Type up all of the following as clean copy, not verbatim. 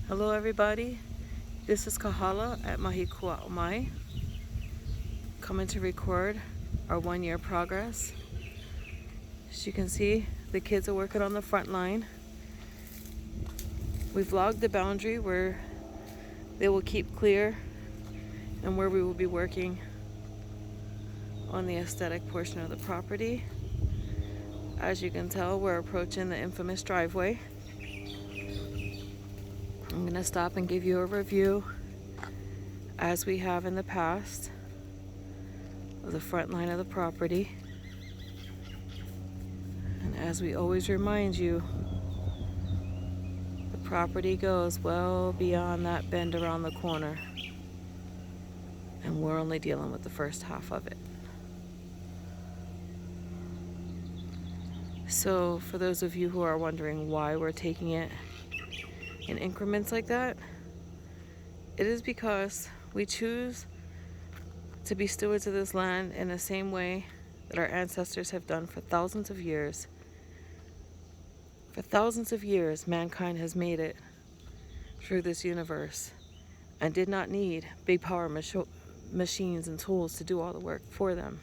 Hello everybody, this is Kahala at Mahiku, coming to record our 1 year progress. As you can see, the kids are working on the front line. We've logged the boundary where they will keep clear and where we will be working on the aesthetic portion of the property. As you can tell, we're approaching the infamous driveway. I'm going to stop and give you a review, as we have in the past, of the front line of the property. And as we always remind you, the property goes well beyond that bend around the corner, and we're only dealing with the first half of it. So for those of you who are wondering why we're taking it in increments like that, it is because we choose to be stewards of this land in the same way that our ancestors have done for thousands of years. For thousands of years, mankind has made it through this universe and did not need big power machines and tools to do all the work for them.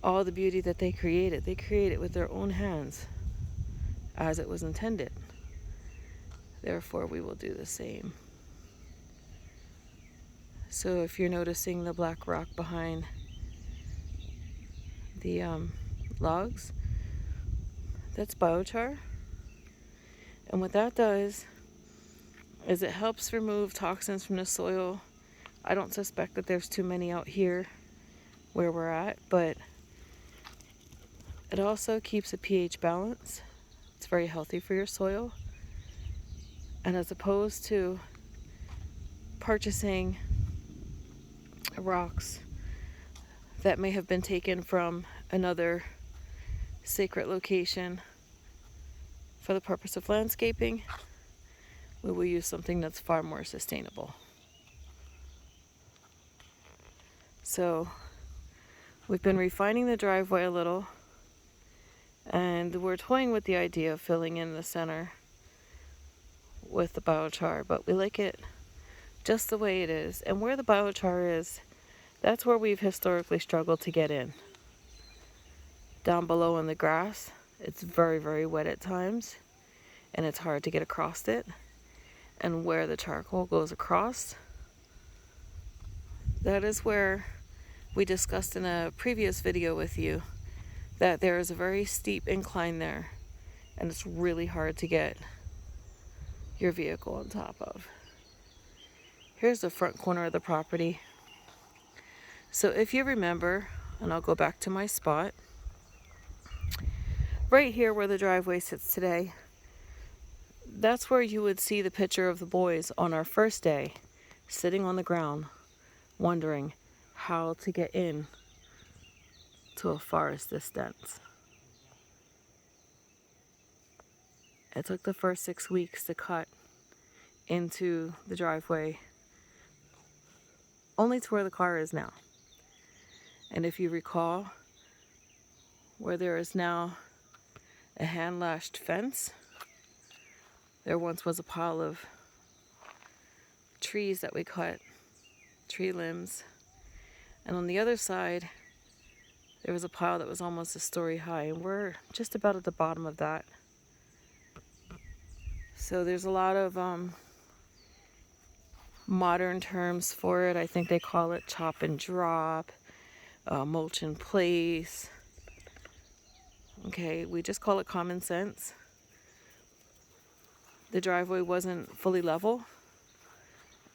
All the beauty that they created with their own hands, as it was intended. Therefore, we will do the same. So if you're noticing the black rock behind the logs, that's biochar. And what that does is it helps remove toxins from the soil. I don't suspect that there's too many out here where we're at, but it also keeps a pH balance. It's very healthy for your soil. And as opposed to purchasing rocks that may have been taken from another sacred location for the purpose of landscaping, we will use something that's far more sustainable. So we've been refining the driveway a little, and we're toying with the idea of filling in the center with the biochar, but we like it just the way it is. And where the biochar is, that's where we've historically struggled to get in. Down below in the grass, it's very, very wet at times, and it's hard to get across it. And where the charcoal goes across, that is where we discussed in a previous video with you that there is a very steep incline there, and it's really hard to get your vehicle on top of. Here's the front corner of the property. So if you remember, and I'll go back to my spot, right here where the driveway sits today, that's where you would see the picture of the boys on our first day, sitting on the ground, wondering how to get in to a forest this dense. It took the first 6 weeks to cut into the driveway, only to where the car is now. And if you recall, where there is now a hand-lashed fence, there once was a pile of trees that we cut, tree limbs, and on the other side there was a pile that was almost a story high, and we're just about at the bottom of that. So there's a lot of modern terms for it. I think they call it chop and drop, mulch in place. Okay, we just call it common sense. The driveway wasn't fully level,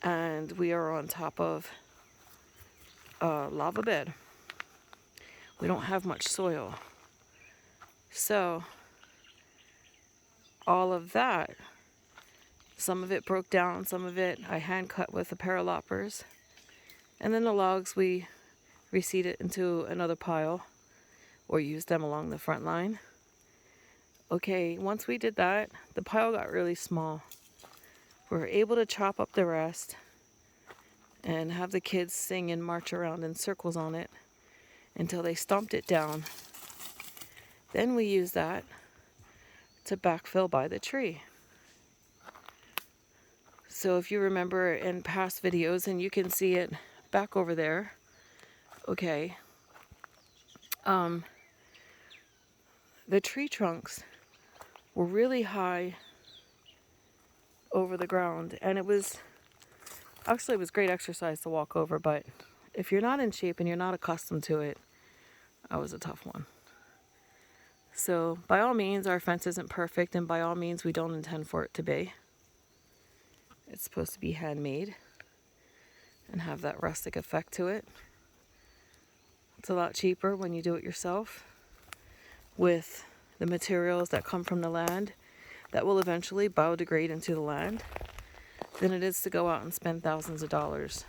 and we are on top of a lava bed. We don't have much soil. So all of that, some of it broke down, some of it I hand cut with the paraloppers, and then the logs we reseeded into another pile or used them along the front line. Okay, once we did that, the pile got really small. We were able to chop up the rest and have the kids sing and march around in circles on it until they stomped it down. Then we used that to backfill by the tree. So if you remember in past videos, and you can see it back over there, okay, the tree trunks were really high over the ground, and it was great exercise to walk over, but if you're not in shape and you're not accustomed to it, that was a tough one. So by all means, our fence isn't perfect, and by all means, we don't intend for it to be. It's supposed to be handmade and have that rustic effect to it. It's a lot cheaper when you do it yourself with the materials that come from the land that will eventually biodegrade into the land than it is to go out and spend thousands of dollars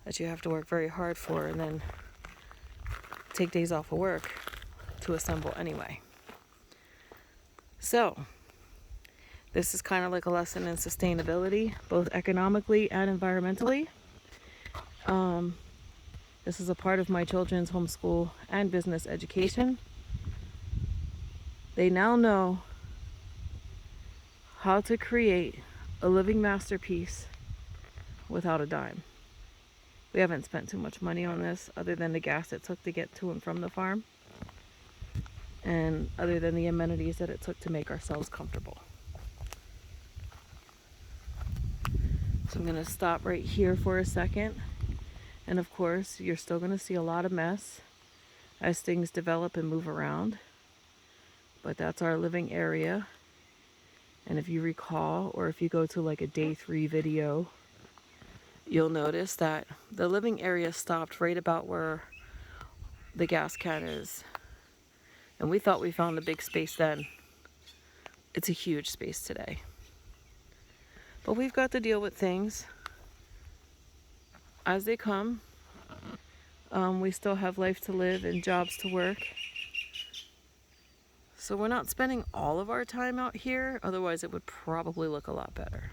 that you have to work very hard for and then take days off of work to assemble anyway. So this is kind of like a lesson in sustainability, both economically and environmentally. This is a part of my children's homeschool and business education. They now know how to create a living masterpiece without a dime. We haven't spent too much money on this other than the gas it took to get to and from the farm, and other than the amenities that it took to make ourselves comfortable. So I'm going to stop right here for a second. And of course, you're still going to see a lot of mess as things develop and move around. But that's our living area. And if you recall, or if you go to like a day 3 video, you'll notice that the living area stopped right about where the gas can is. And we thought we found a big space then. It's a huge space today. But we've got to deal with things as they come. We still have life to live and jobs to work. So we're not spending all of our time out here, otherwise it would probably look a lot better.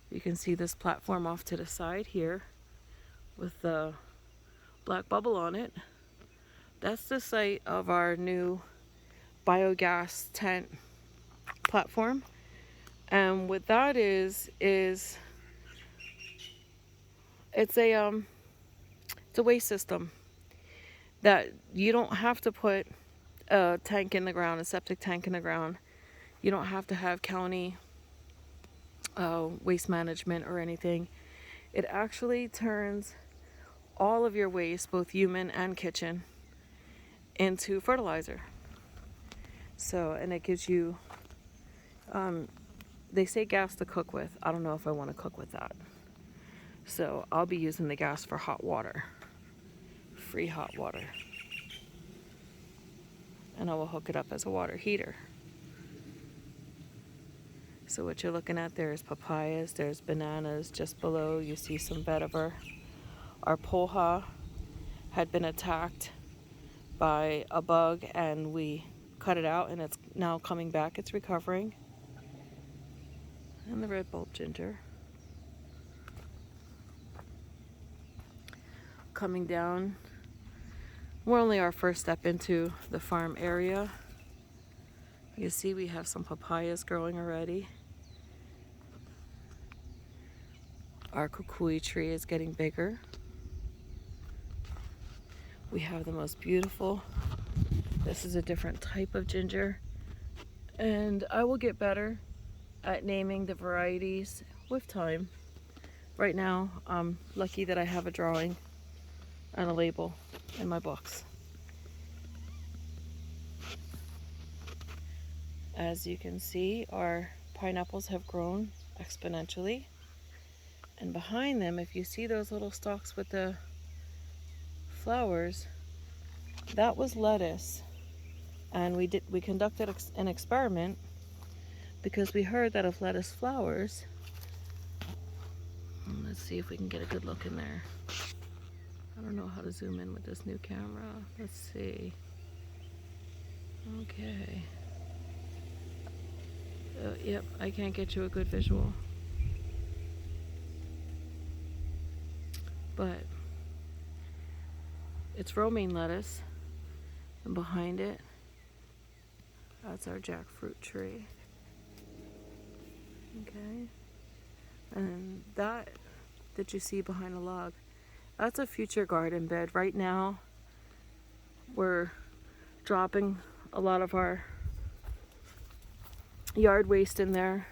You can see this platform off to the side here with the black bubble on it. That's the site of our new biogas tent platform. And what that is it's a waste system that you don't have to put a tank in the ground, a septic tank in the ground. You don't have to have county waste management or anything. It actually turns all of your waste, both human and kitchen, into fertilizer. So, and it gives you, they say gas to cook with. I don't know if I want to cook with that. So I'll be using the gas for hot water, free hot water. And I will hook it up as a water heater. So what you're looking at there is papayas, there's bananas. Just below you see some vetiver. Our poha had been attacked by a bug and we cut it out and it's now coming back, it's recovering. And the red bulb ginger. Coming down, we're only our first step into the farm area. You see we have some papayas growing already. Our kukui tree is getting bigger. We have the most beautiful, this is a different type of ginger, and I will get better at naming the varieties with time. Right now, I'm lucky that I have a drawing and a label in my books. As you can see, our pineapples have grown exponentially. And behind them, if you see those little stalks with the flowers, that was lettuce. And we conducted an experiment because we heard that if lettuce flowers, let's see if we can get a good look in there. I don't know how to zoom in with this new camera. Let's see. Okay. Yep, I can't get you a good visual. But it's romaine lettuce, and behind it, that's our jackfruit tree. Okay. And that you see behind the log, that's a future garden bed. Right now, we're dropping a lot of our yard waste in there,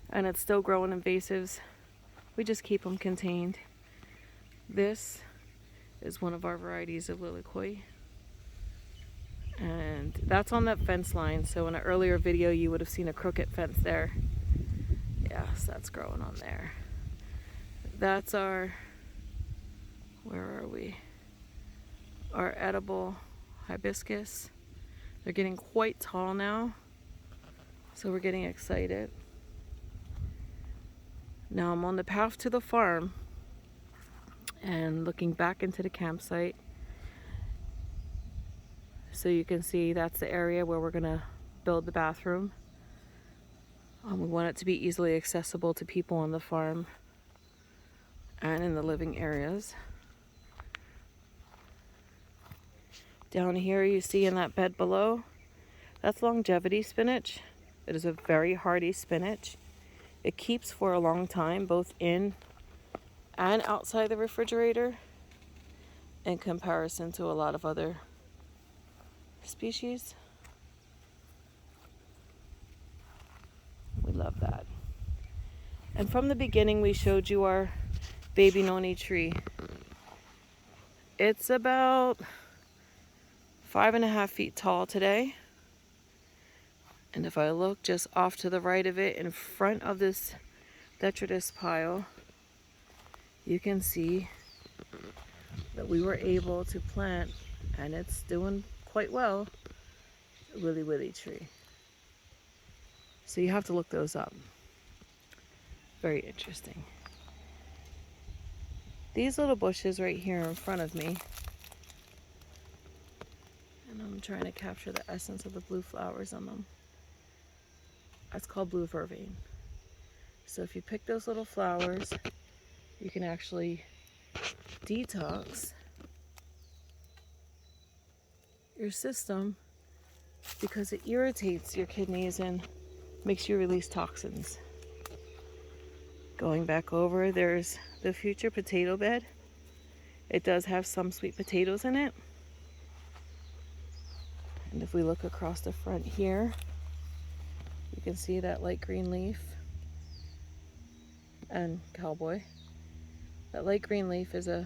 and it's still growing invasives. We just keep them contained. This is one of our varieties of lilikoi, and that's on that fence line. So in an earlier video you would have seen a crooked fence there. Yes, that's growing on there. That's our, where are we? Our edible hibiscus. They're getting quite tall now, so we're getting excited. Now I'm on the path to the farm and looking back into the campsite. So you can see that's the area where we're gonna build the bathroom. We want it to be easily accessible to people on the farm and in the living areas. Down here you see in that bed below, that's longevity spinach. It is a very hardy spinach. It keeps for a long time, both in and outside the refrigerator, in comparison to a lot of other species. We love that. And from the beginning we showed you our baby noni tree. It's about 5.5 feet tall today. And if I look just off to the right of it, in front of this detritus pile, you can see that we were able to plant, and it's doing quite well, a willy tree. So you have to look those up. Very interesting. These little bushes right here in front of me, and I'm trying to capture the essence of the blue flowers on them. That's called blue vervain. So if you pick those little flowers, you can actually detox your system because it irritates your kidneys and makes you release toxins. Going back over, there's the future potato bed. It does have some sweet potatoes in it. And if we look across the front here, you can see that light green leaf and cowboy. That light green leaf is the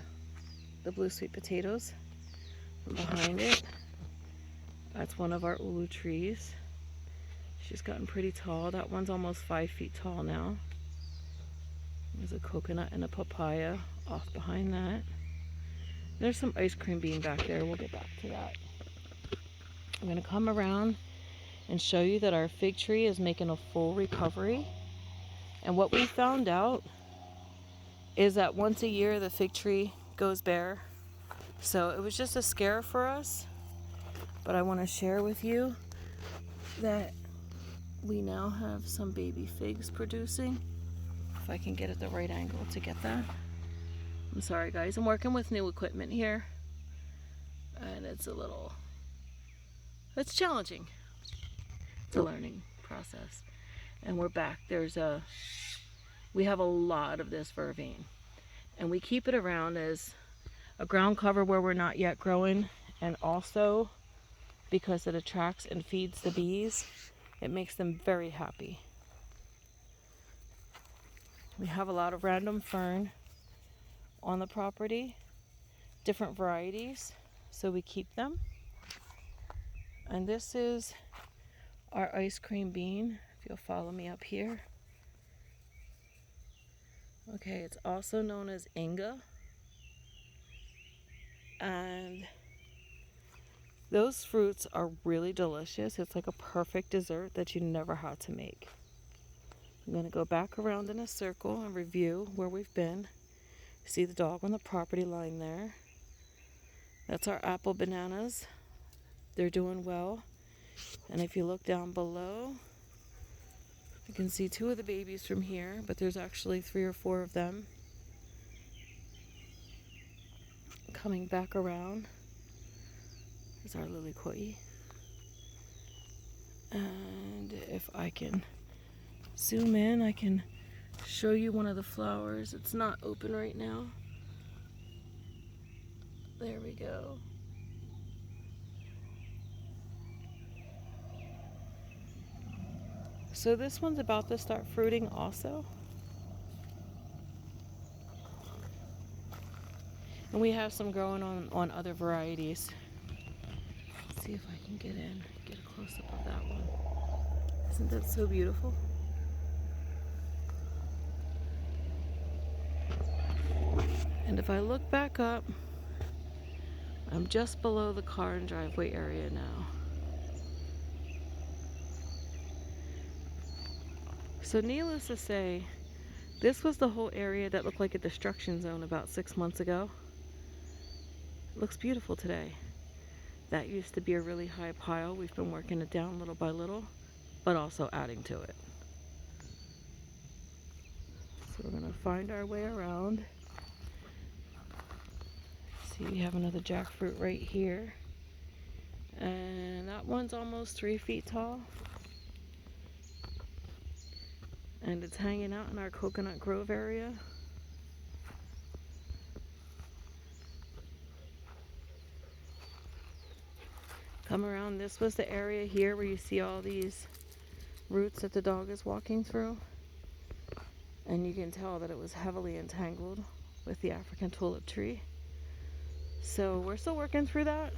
blue sweet potatoes. And behind it, that's one of our ulu trees. She's gotten pretty tall. That one's almost 5 feet tall now. There's a coconut and a papaya off behind that. There's some ice cream bean back there. We'll get back to that. I'm going to come around and show you that our fig tree is making a full recovery. And what we found out is that once a year the fig tree goes bare. So it was just a scare for us. But I want to share with you that we now have some baby figs producing. If I can get at the right angle to get that. I'm sorry guys, I'm working with new equipment here. And it's challenging. It's a learning process. And we're back. We have a lot of this vervain. And we keep it around as a ground cover where we're not yet growing. And also because it attracts and feeds the bees, it makes them very happy. We have a lot of random fern on the property, different varieties, so we keep them. And this is our ice cream bean, if you'll follow me up here. Okay, it's also known as Inga. And those fruits are really delicious. It's like a perfect dessert that you never had to make. I'm going to go back around in a circle and review where we've been. See the dog on the property line there. That's our apple bananas. They're doing well. And if you look down below, you can see 2 of the babies from here, but there's actually 3 or 4 of them. Coming back around is our lilikoi. And if I can zoom in, I can show you one of the flowers. It's not open right now. There we go. So this one's about to start fruiting also. And we have some growing on other varieties. Let's see if I can get a close-up of that one. Isn't that so beautiful? And if I look back up, I'm just below the car and driveway area now. So needless to say, this was the whole area that looked like a destruction zone about 6 months ago. It looks beautiful today. That used to be a really high pile. We've been working it down little by little, but also adding to it. So we're gonna find our way around. See, we have another jackfruit right here. And that one's almost 3 feet tall. And it's hanging out in our coconut grove area. Come around, this was the area here where you see all these roots that the dog is walking through. And you can tell that it was heavily entangled with the African tulip tree. So we're still working through that.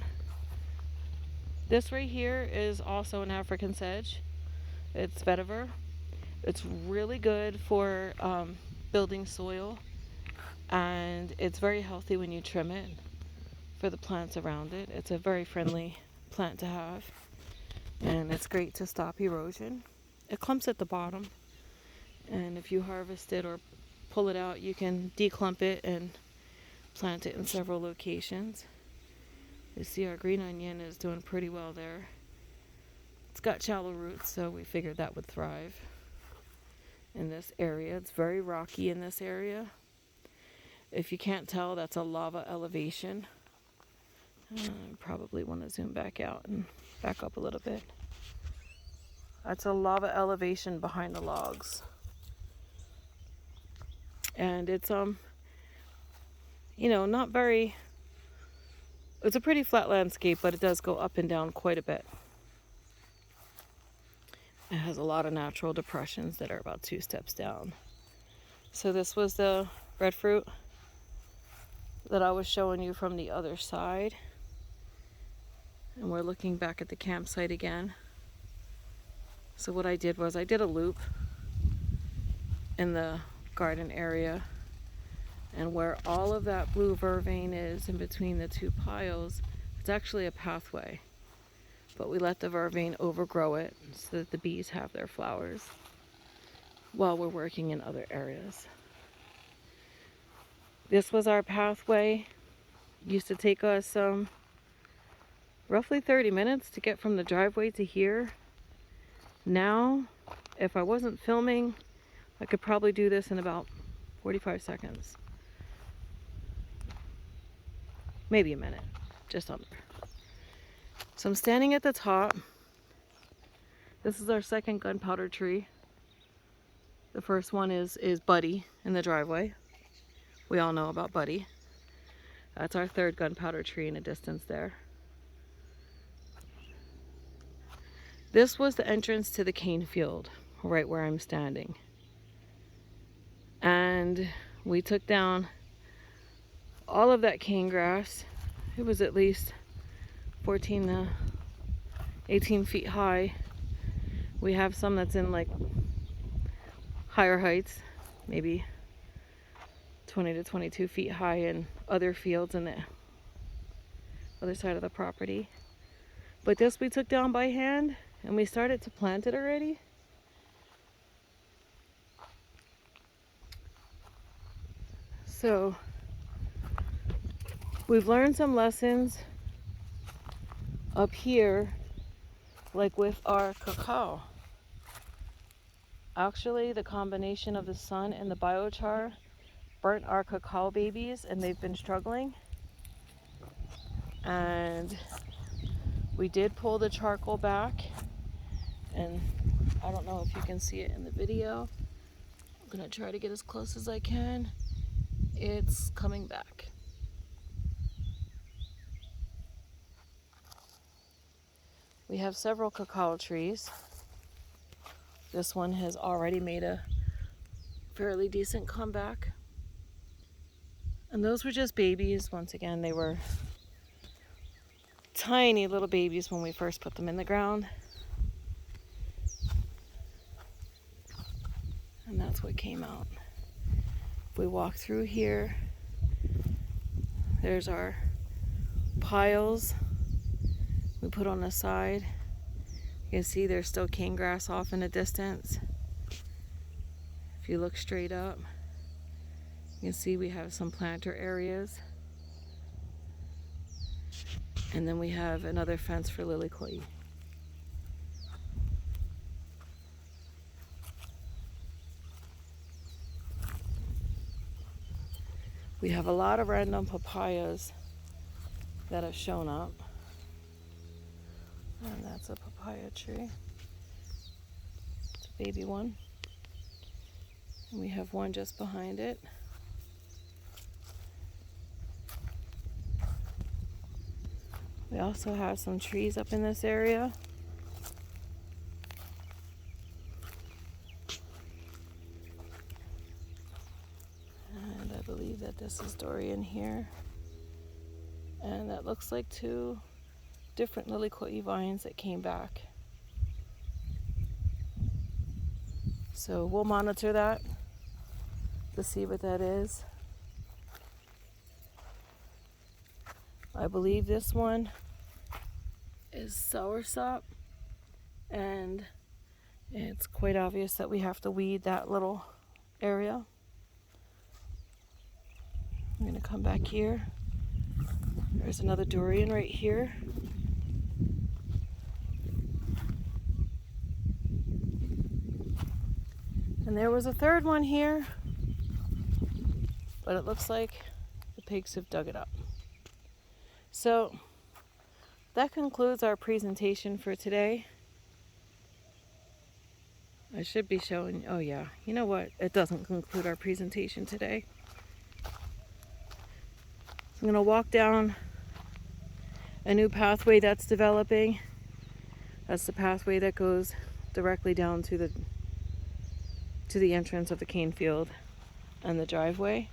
This right here is also an African sedge. It's vetiver. It's really good for building soil, and it's very healthy when you trim it for the plants around it. It's a very friendly plant to have, and it's great to stop erosion. It clumps at the bottom, and if you harvest it or pull it out, you can declump it and plant it in several locations. You see our green onion is doing pretty well there. It's got shallow roots, so we figured that would thrive in this area. It's very rocky in this area. If you can't tell, that's a lava elevation. I probably want to zoom back out and back up a little bit. That's a lava elevation behind the logs. And it's not very, it's a pretty flat landscape, but it does go up and down quite a bit. It has a lot of natural depressions that are about 2 steps down. So this was the breadfruit that I was showing you from the other side. And we're looking back at the campsite again. So what I did was I did a loop in the garden area. And where all of that blue vervain is in between the 2 piles, it's actually a pathway. But we let the vervain overgrow it so that the bees have their flowers while we're working in other areas. This was our pathway. It used to take us roughly 30 minutes to get from the driveway to here. Now, if I wasn't filming, I could probably do this in about 45 seconds. Maybe a minute, just under. So I'm standing at the top. This is our second gunpowder tree. The first one is Buddy in the driveway. We all know about Buddy. That's our third gunpowder tree in a distance there. This was the entrance to the cane field, right where I'm standing. And we took down all of that cane grass. It was at least 14 to 18 feet high. We have some that's in like higher heights, maybe 20 to 22 feet high in other fields in the other side of the property. But this we took down by hand, and we started to plant it already. So we've learned some lessons up here, like with our cacao. Actually, the combination of the sun and the biochar burnt our cacao babies, and they've been struggling. And we did pull the charcoal back and I don't know if you can see it in the video. I'm gonna try to get as close as I can. It's coming back. We have several cacao trees. This one has already made a fairly decent comeback. And those were just babies. Once again, they were tiny little babies when we first put them in the ground. And that's what came out. If we walk through here, there's our piles we put on the side. You can see there's still cane grass off in the distance. If you look straight up, you can see we have some planter areas. And then we have another fence for lily koi. We have a lot of random papayas that have shown up. And that's a papaya tree. It's a baby one. And we have one just behind it. We also have some trees up in this area. And I believe that this is durian here. And that looks like two different lily koi vines that came back. So we'll monitor that to see what that is. I believe this one is soursop, and it's quite obvious that we have to weed that little area. I'm going to come back here. There's another durian right here. And there was a third one here, but it looks like the pigs have dug it up. So that concludes our presentation for today. I should be showing, oh yeah, you know what? It doesn't conclude our presentation today. I'm gonna walk down a new pathway that's developing. That's the pathway that goes directly down to the entrance of the cane field and the driveway.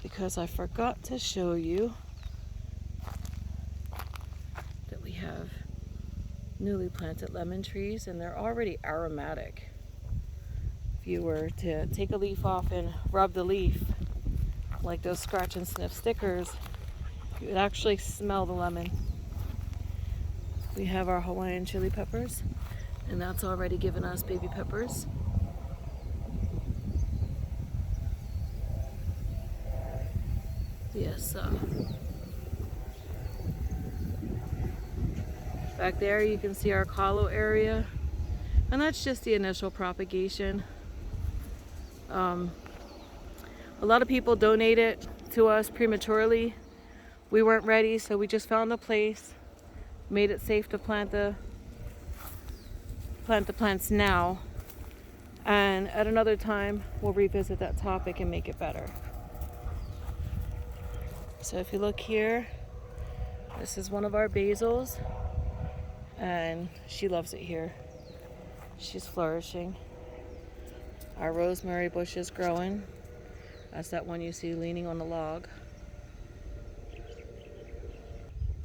Because I forgot to show you that we have newly planted lemon trees, and they're already aromatic. If you were to take a leaf off and rub the leaf, like those scratch and sniff stickers, you would actually smell the lemon. We have our Hawaiian chili peppers, and that's already given us baby peppers. Yes, back there you can see our kalo area, and that's just the initial propagation. A lot of people donate it to us prematurely. We weren't ready, so we just found a place, made it safe to plant the plants now, and at another time we'll revisit that topic and make it better. So if you look here, this is one of our basils, and she loves it here. She's flourishing. Our rosemary bush is growing. That's that one you see leaning on the log.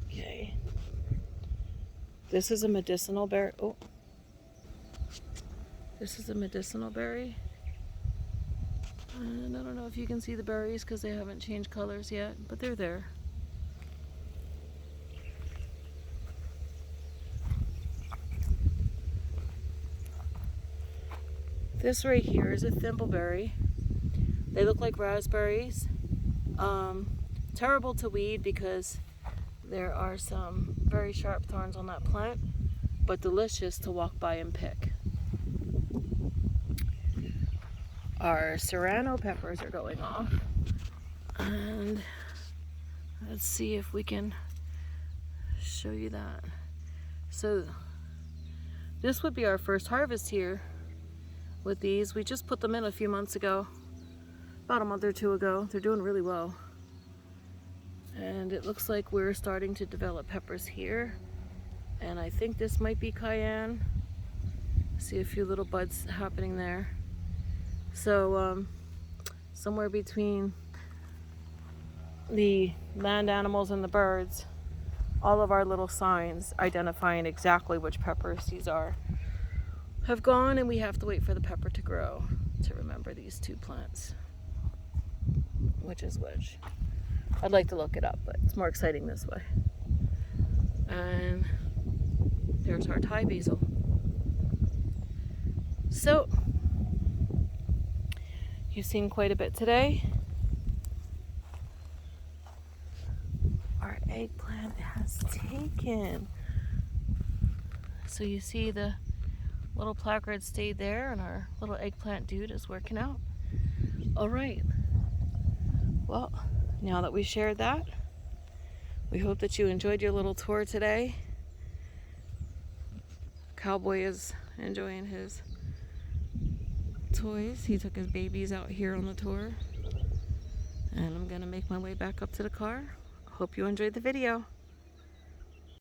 Okay. This is a medicinal berry. Oh. This is a medicinal berry. And I don't know if you can see the berries because they haven't changed colors yet, but they're there. This right here is a thimbleberry. They look like raspberries. Terrible to weed because there are some very sharp thorns on that plant, but delicious to walk by and pick. Our serrano peppers are going off, and let's see if we can show you that. So this would be our first harvest here with these. We just put them in a few months ago, about a month or two ago. They're doing really well. And it looks like we're starting to develop peppers here. And I think this might be cayenne. See a few little buds happening there. So somewhere between the land animals and the birds, all of our little signs identifying exactly which peppers these are have gone, and we have to wait for the pepper to grow to remember these two plants, which is which. I'd like to look it up, but it's more exciting this way. And there's our Thai basil. So you've seen quite a bit today. Our eggplant has taken. So you see the little placard stayed there, and our little eggplant dude is working out. All right. Well, now that we shared that, we hope that you enjoyed your little tour today. Cowboy is enjoying his toys. He took his babies out here on the tour. And I'm gonna make my way back up to the car. Hope you enjoyed the video.